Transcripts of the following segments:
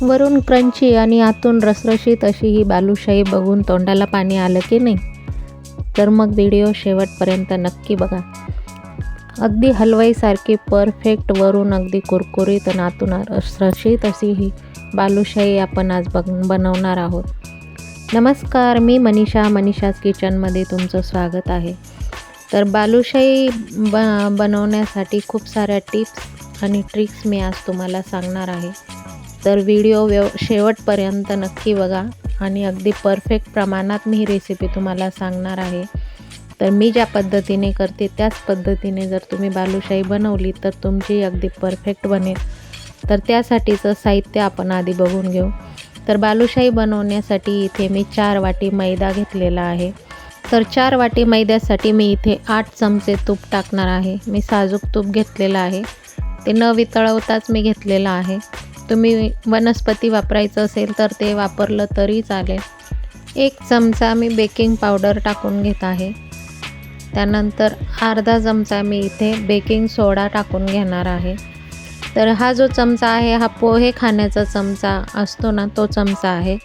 वरून क्रंची आणि आतून रसरशीत अशी ही बालुशाही बघून तोंडाला पाणी आलं की नाही? तर मग व्हिडिओ शेवटपर्यंत नक्की बघा. अगदी हलवाईसारखी परफेक्ट, वरून अगदी कुरकुरीत आणि आतून रसरशीत अशी ही बालुशाही आपण आज बनवणार आहोत. नमस्कार, मी मनीषाज किचनमध्ये तुमचं स्वागत आहे. तर बालुशाही बनवण्यासाठी खूप साऱ्या टिप्स आणि ट्रिक्स मी आज तुम्हाला सांगणार आहे. तर व्हिडिओ शेवटपर्यंत नक्की बघा आणि अगदी परफेक्ट प्रमाणात मी ही रेसिपी तुम्हाला सांगणार आहे. तर मी ज्या पद्धतीने करते त्याच पद्धतीने जर तुम्ही बालुशाही बनवली तर तुमची अगदी परफेक्ट बनेल. तर त्यासाठीचं साहित्य आपण आधी बघून घेऊ. तर बालुशाही बनवण्यासाठी इथे मी 4 वाटी मैदा घेतलेला आहे. तर 4 वाटी मैद्यासाठी मी इथे 8 चमचे तूप टाकणार आहे. मी साजूक तूप घेतलेलं आहे, ते न वितळवताच मी घेतलेलं आहे. तुम्ही वनस्पती वापरायचं असेल तर ते वापरलं तरी चालेल. 1 चमचा मी बेकिंग पावडर टाकून घेत आहे. त्यानंतर अर्धा चमचा मी इथे बेकिंग सोडा टाकून घेणार आहे. तर हा जो चमचा आहे हा पोहे खाण्याचा चमचा असतो ना, तो चमचा आहे.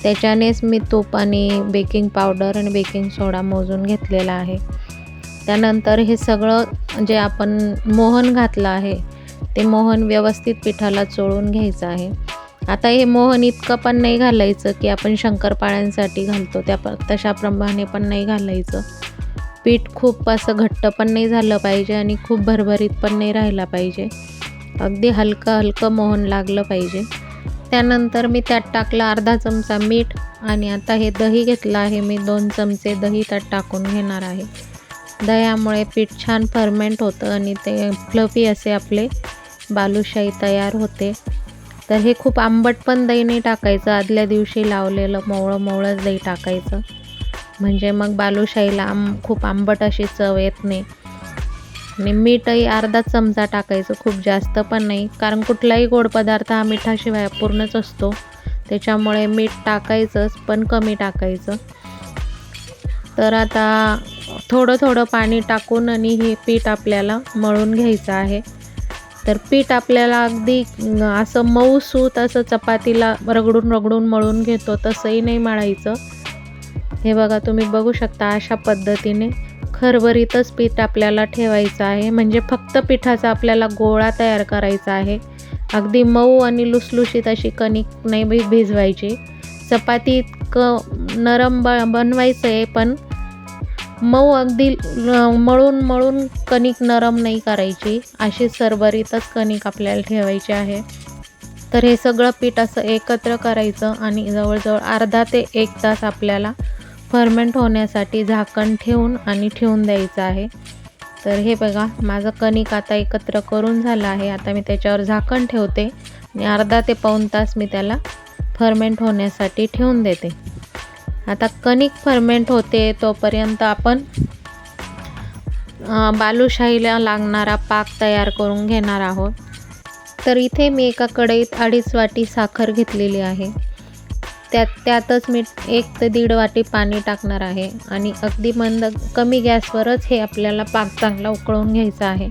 त्याच्यानेच मी तूप आणि बेकिंग पावडर आणि बेकिंग सोडा मोजून घेतलेला आहे. त्यानंतर हे सगळं जे आपण मोहन घातलं आहे ते मोहन व्यवस्थित पिठाला चोळून घ्यायचं आहे. आता हे मोहन इतकं पण नाही घालायचं की आपण शंकरपाळ्यांसाठी घालतो तशाप्रमाणे पण नाही घालायचं. पीठ खूप असं घट्ट पण नाही झालं पाहिजे आणि खूप भरभरीत पण नाही राहिला पाहिजे. अगदी हलकं मोहन लागलं पाहिजे. त्यानंतर मी त्यात टाकलं अर्धा चमचा मीठ आणि आता हे दही घेतलं आहे मी. 2 चमचे दही त्यात टाकून घेणार आहे. दह्यामुळे पीठ छान फर्मेंट होतं आणि ते फ्लफी असे आपले बालुशाही तयार होते. तर हे खूप आंबट पण दही नाही टाकायचं. आदल्या दिवशी लावलेलं मोवळंच दही टाकायचं, म्हणजे मग बालुशाहीला खूप आंबट अशी चव येत नाही. आणि मीठही अर्धा चमचा टाकायचं, खूप जास्त पण नाही, कारण कुठलाही गोड पदार्थ हा मिठाशिवाय अपूर्णच असतो. त्याच्यामुळे मीठ टाकायचंच, पण कमी टाकायचं. तर आता थोडं पाणी टाकून आणि हे पीठ आपल्याला मळून घ्यायचं आहे. तर पीठ आपल्याला अगदी असं मऊसूत असं चपातीला रगडून मळून घेतो तसंही नाही मळायचं. हे बघा, तुम्ही बघू शकता अशा पद्धतीने खरबरीतच पीठ आपल्याला ठेवायचं आहे. म्हणजे फक्त पिठाचा आपल्याला गोळा तयार करायचा आहे. अगदी मऊ आणि लुसलुशीत अशी कणिक नाही भिजवायची. चपाती इतकं नरम बनवायचं आहे, पण मऊ अगदी मळून कणिक नरम नाही करायची. अशी सरबरीतच कणिक आपल्याला ठेवायची आहे. तर हे सगळं पीठ असं एकत्र करायचं आणि जवळजवळ अर्धा ते 1 तास आपल्याला फर्मेंट होण्यासाठी झाकण ठेवून द्यायचं आहे. तर हे बघा, माझं कणिक आता एकत्र करून झालं आहे. आता मी त्याच्यावर झाकण ठेवते आणि अर्धा ते पाऊण तास मी त्याला फर्मेंट होण्यासाठी ठेवून देते. आता कणिक फर्मेंट होते तोपर्यंत आपण बालुशाहीला लागणारा पाक तयार करून घेणार आहोत. तर इथे मी एका कढईत 2.5 वाटी साखर घेतलेली आहे. त्यातच मी 1 ते 1.5 वाटी पाणी टाकणार आहे आणि अगदी कमी गॅसवरच हे आपल्याला पाक चांगला उकळून घ्यायचा आहे.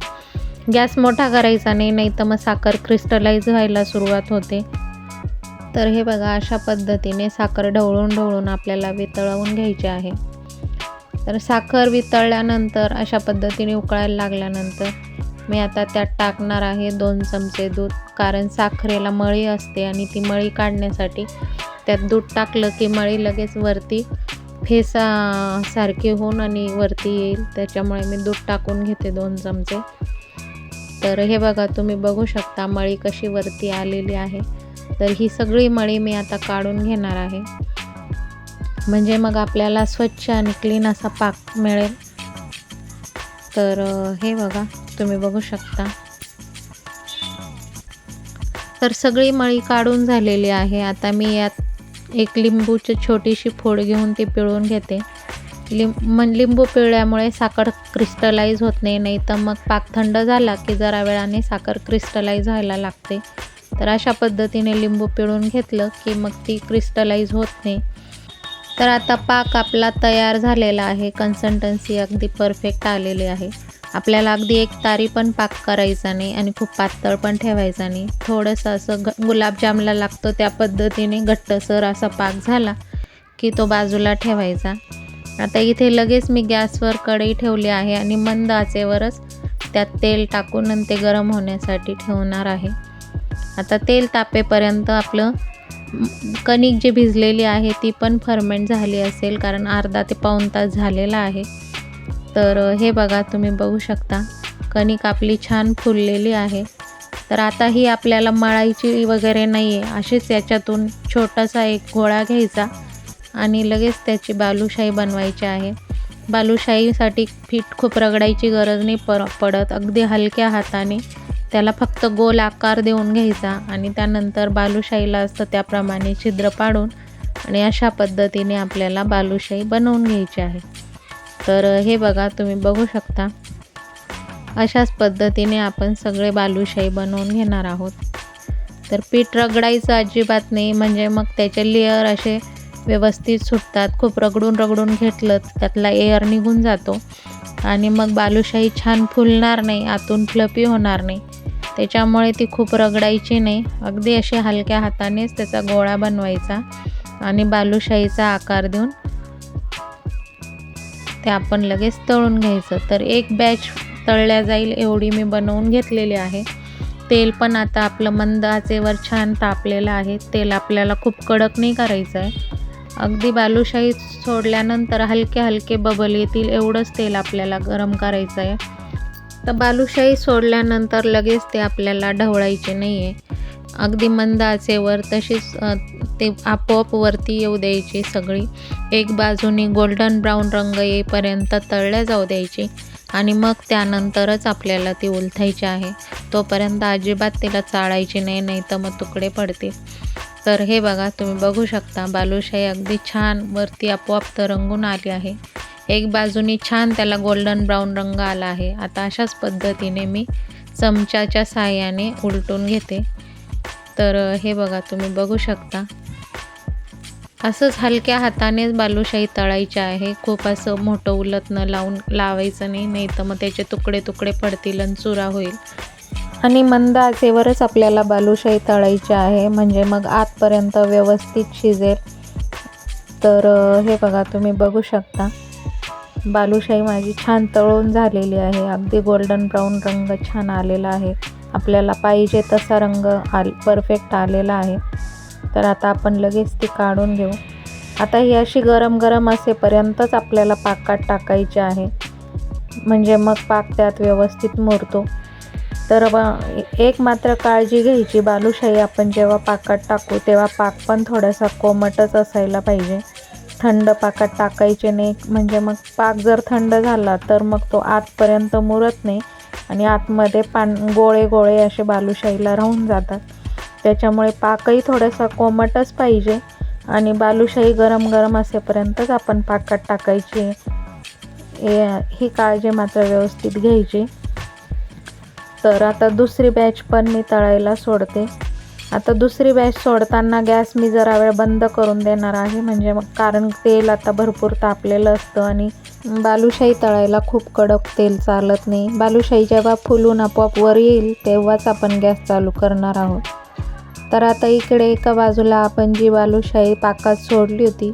गॅस मोठा करायचा नाही तर मग साखर क्रिस्टलाइज व्हायला सुरुवात होते. तर हे बघा, अशा पद्धतीने साखर ढवळून आपल्याला वितळवून घ्यायची आहे. तर साखर वितळल्यानंतर अशा पद्धतीने उकळायला लागल्यानंतर मी आता त्यात टाकणार आहे 2 चमचे दूध. कारण साखरेला मळी असते आणि ती मळी काढण्यासाठी त्यात दूध टाकलं की मळी लगेच वरती फेसासारखी होऊन आणि वरती येईल. त्याच्यामुळे मी दूध टाकून घेते 2 चमचे. तर हे बघा, तुम्ही बघू शकता मळी कशी वरती आलेली आहे. तर ही सगळी मळी मी आता काढून घेणार आहे, म्हणजे मग आपल्याला स्वच्छ आणि क्लीन असा पाक मिळेल. तर हे बघा, तुम्ही बघू शकता. तर सगळी मळी काढून झालेली आहे. आता मी यात 1 लिंबूची छोटीशी फोड घेऊन ती पिळून घेते. लिंबू पिळल्यामुळे साखर क्रिस्टलाइज होत नाही तर मग पाक थंड झाला की जरा वेळाने साखर क्रिस्टलाइज व्हायला लागते. तर अशा पद्धतीने लिंबू पिळून घेतलं की मग ती क्रिस्टलाइज होत नाही. तर आता पाक आपला तयार झालेला आहे. कन्सिस्टन्सी अगदी परफेक्ट आलेली आहे. आपल्याला अगदी एक तारी पण पाक करायचा नाही आणि खूप पातळ पण ठेवायचा नाही. थोडंसं असं गुलाबजामला लागतो त्या पद्धतीने घट्टसर असा पाक झाला की तो बाजूला ठेवायचा. आता इथे लगेच मी गॅसवर कढई ठेवली आहे आणि मंद आचेवरच त्यात तेल टाकून आणि ते गरम होण्यासाठी ठेवणार आहे. आता तेल तापेपर्यंत आपलं कणिक जी भिजलेली आहे ती पण फर्मेंट झाली असेल, कारण अर्धा ते पाऊण तास झालेला आहे. तर हे बघा, तुम्ही बघू शकता कणिक आपली छान फुललेली आहे. तर आता ही आपल्याला मळायची वगैरे नाही आहे, अशीच याच्यातून छोटासा एक गोळा घ्यायचा आणि लगेच त्याची बालुशाही बनवायची आहे. बालुशाहीसाठी पीठ खूप रगडायची गरज नाही पडत. अगदी हलक्या हाताने त्याला फक्त गोल आकार देऊन घ्यायचा आणि त्यानंतर बालुशाहीला असतं त्याप्रमाणे छिद्र पाडून आणि अशा पद्धतीने आपल्याला बालुशाही बनवून घ्यायची आहे. तर हे बघा, तुम्ही बघू शकता अशाच पद्धतीने आपण सगळे बालुशाही बनवून घेणार आहोत. तर पीठ रगडायचं अजिबात नाही, म्हणजे मग त्याचे लेयर असे व्यवस्थित सुटतात. खूप रगडून घेतलं त्यातला एअर निघून जातो आणि मग बालुशाही छान फुलणार नाही, आतून फ्लफी होणार नाही. त्याच्यामुळे ती खूप रगडायची नाही, अगदी अशी हलक्या हातानेच त्याचा गोळा बनवायचा आणि बालुशाहीचा आकार देऊन ते आपण लगेच तळून घ्यायचं. तर एक बॅच तळल्या जाईल एवढी मी बनवून घेतलेली आहे. तेल पण आता आपलं मंद आचेवर छान तापलेलं आहे. तेल आपल्याला खूप कडक नाही करायचं आहे, अगदी बालुशाही सोडल्यानंतर हलके बबल येतील एवढंच तेल आपल्याला गरम करायचं आहे. तर बालुशाही सोडल्यानंतर लगेच ते आपल्याला ढवळायचे नाही आहे, अगदी मंद आचेवर तशीच ते आपोआप वरती येऊ द्यायची. सगळी एक बाजूनी गोल्डन ब्राऊन रंग येईपर्यंत तळल्या जाऊ द्यायची आणि मग त्यानंतरच आपल्याला ती उलथायची आहे. तोपर्यंत अजिबात तिला चाळायची नाही, नाही तर मग तुकडे पडतील. तर हे बघा, तुम्ही बघू शकता बालुशाही अगदी छान वरती आपोआप तरंगून आली आहे. एक बाजूनी छान त्याला गोल्डन ब्राऊन रंग आला आहे. आता अशाच पद्धतीने मी चमच्याच्या साहाय्याने उलटून घेते. तर हे बघा, तुम्ही बघू शकता असंच हलक्या हातानेच बालुशाही तळायची आहे. खूप असं मोठं उलट न लावायचं नाही, नाही तर मग त्याचे तुकडे पडतील आणि चुरा होईल. आणि मंद आचेवरच आपल्याला बालुशाही तळायची आहे, म्हणजे मग आतपर्यंत व्यवस्थित शिजेल. तर हे बघा, तुम्ही बघू शकता बालुशाही माझी छान तळून झालेली आहे. अगदी गोल्डन ब्राऊन रंग छान आलेला आहे, आपल्याला पाहिजे तसा रंग परफेक्ट आलेला आहे. तर आता आपण लगेच ती काढून घेऊ. आता ही अशी गरम असेपर्यंतच आपल्याला पाकात टाकायची आहे, म्हणजे मग पाक त्यात व्यवस्थित मुरतो. तर एक मात्र काळजी घ्यायची, बालुशाही आपण जेव्हा पाकात टाकू तेव्हा पाक पण थोडासा कोमटच असायला पाहिजे. थंड पाकात टाकायचे नाही, म्हणजे मग पाक जर थंड झाला तर मग तो आतपर्यंत मुरत नाही आणि आतमध्ये गोळे असे बालुशाहीला राहून जातात. त्याच्यामुळे पाकही थोडासा कोमटच पाहिजे आणि बालुशाही गरम असेपर्यंतच आपण पाकात टाकायची. ही काळजी मात्र व्यवस्थित घ्यायची. तर आता दुसरी बॅच पण मी तळायला सोडते. आता दुसरी बॅच सोडताना गॅस मी जरा वेळ बंद करून देणार आहे, म्हणजे मग कारण तेल आता भरपूर तापलेलं असतं आणि बालुशाही तळायला खूप कडक तेल चालत नाही. बालुशाही जेव्हा फुलून आपोआप वर येईल तेव्हाच आपण गॅस चालू करणार आहोत. तर आता इकडे एका बाजूला आपण जी बालुशाही पाकात सोडली होती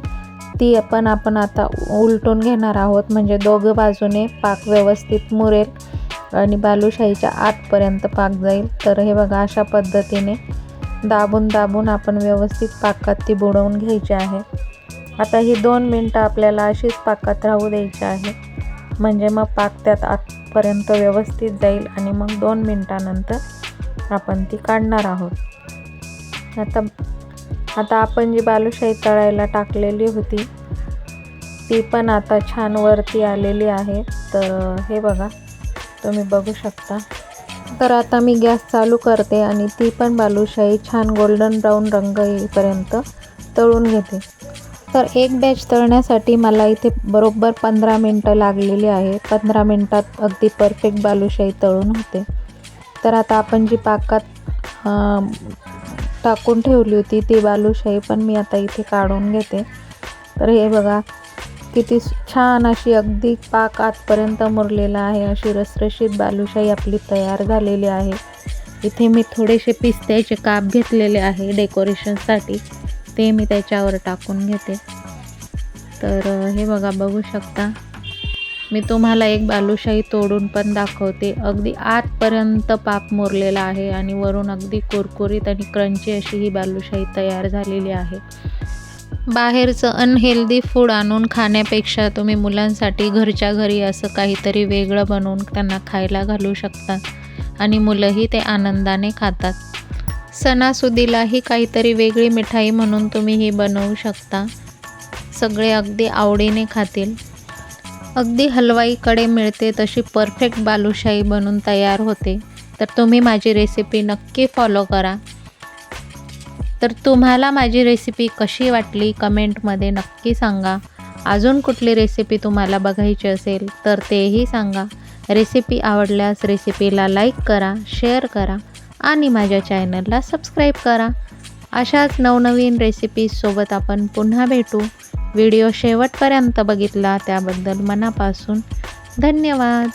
ती आपण आता उलटून घेणार आहोत, म्हणजे दोघं बाजूने पाक व्यवस्थित मुरेल आणि बालुशाहीच्या आतपर्यंत पाक जाईल. तर हे बघा, अशा पद्धतीने दाबून आपण व्यवस्थित पाकात ती बुडवून घ्यायची आहे. आता ही 2 मिनटं आपल्याला अशीच पाकात राहू द्यायची आहे, म्हणजे मग पाक त्यात आतपर्यंत व्यवस्थित जाईल आणि मग 2 मिनटानंतर आपण ती काढणार आहोत. आता आपण जी बालुशाही तळायला टाकलेली होती ती पण आता छान वरती आलेली आहे. तर हे बघा, तुम्ही बघू शकता. तर आता मी गॅस चालू करते आणि ती पण बालुशाही छान गोल्डन ब्राऊन रंग येईपर्यंत तळून घेते. तर एक बॅच तळण्यासाठी मला इथे बरोबर 15 मिनटं लागलेली आहे. 15 मिनटात अगदी परफेक्ट बालुशाही तळून होते. तर आता आपण जी पाकात टाकून ठेवली होती ती बालुशाही पण मी आता इथे काढून घेते. तर हे बघा, किती छान अशी अगदी पाक आतपर्यंत मुरलेला आहे. अशी रसरशीत बालुशाही आपली तयार झालेली आहे. इथे मी थोडेसे पिस्त्याचे काप घेतलेले आहे डेकोरेशनसाठी, ते मी त्याच्यावर टाकून घेते. तर हे बघा, बघू शकता. मी तुम्हाला एक बालुशाही तोडून पण दाखवते. अगदी आतपर्यंत पाक मुरलेला आहे आणि वरून अगदी कुरकुरीत आणि क्रंची अशी ही बालुशाही तयार झालेली आहे. बाहेरचं अनहेल्दी फूड आणून खाण्यापेक्षा तुम्ही मुलांसाठी घरच्या घरी असं काहीतरी वेगळं बनवून त्यांना खायला घालू शकता आणि मुलंही ते आनंदाने खातात. सणासुदीलाही काहीतरी वेगळी मिठाई म्हणून तुम्ही ही बनवू शकता. सगळे अगदी आवडीने खातील. अगदी हलवाईकडे मिळते तशी परफेक्ट बालुशाही बनून तयार होते. तर तुम्ही माझी रेसिपी नक्की फॉलो करा. तर तुम्हाला माझी रेसिपी कशी वाटली कमेंटमध्ये नक्की सांगा. अजून कुठली रेसिपी तुम्हाला बघायची असेल तर तेही सांगा. रेसिपी आवडल्यास रेसिपीला लाईक करा, शेअर करा आणि माझ्या चॅनलला सबस्क्राईब करा. अशाच नवनवीन रेसिपीजसोबत आपण पुन्हा भेटू. व्हिडिओ शेवटपर्यंत बघितला त्याबद्दल मनापासून धन्यवाद.